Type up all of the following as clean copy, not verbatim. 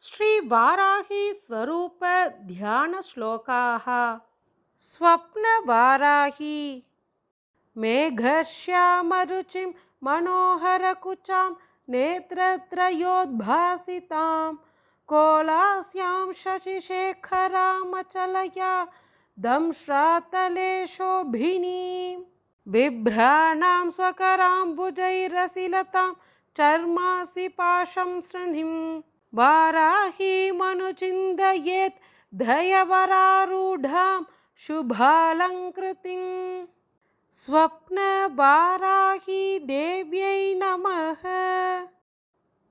श्री वाराही स्वरूप ध्यान श्लोकाः। स्वप्न वाराही मेघश्यामरुचिं मनोहरकुचां नेत्रत्रयोद्भासितां कोलास्यां शशिशेखरामचलया दंश्रातले शोभिनीं बिभ्राणां स्वकराम्बुजैरसिलतां चर्मासि पाशं सृणिं वाराहीमनुचिन्तयेत् धयवरारूढां शुभालङ्कृतिम्। स्वप्न वाराही தேவியை நமக.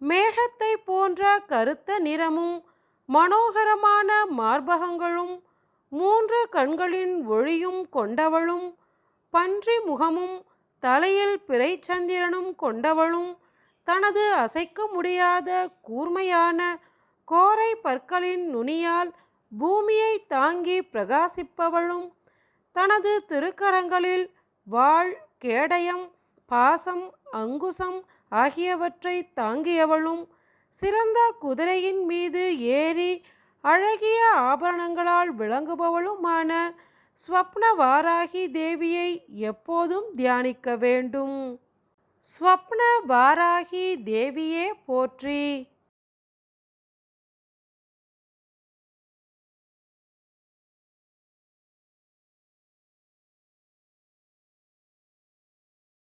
மேகத்தை போன்ற கருத்த நிறமும் மனோகரமான மார்பகங்களும் 3 கண்களின் ஒளியும் கொண்டவளும் பன்றி முகமும் தலையில் பிறைச்சந்திரனும் கொண்டவளும் தனது அசைக்க முடியாத கூர்மையான கோரை பற்களின் நுனியால் பூமியை தாங்கி பிரகாசிப்பவளும் தனது திருக்கரங்களில் வாள் கேடயம் பாசம் அங்குசம் ஆகியவற்றை தாங்கியவளும் சிறந்த குதிரையின் மீது ஏறி அழகிய ஆபரணங்களால் விளங்குபவளுமான ஸ்வப்ன வாராகி தேவியை எப்போதும் தியானிக்க வேண்டும். ஸ்வப்ன வாராகி தேவியே போற்றி.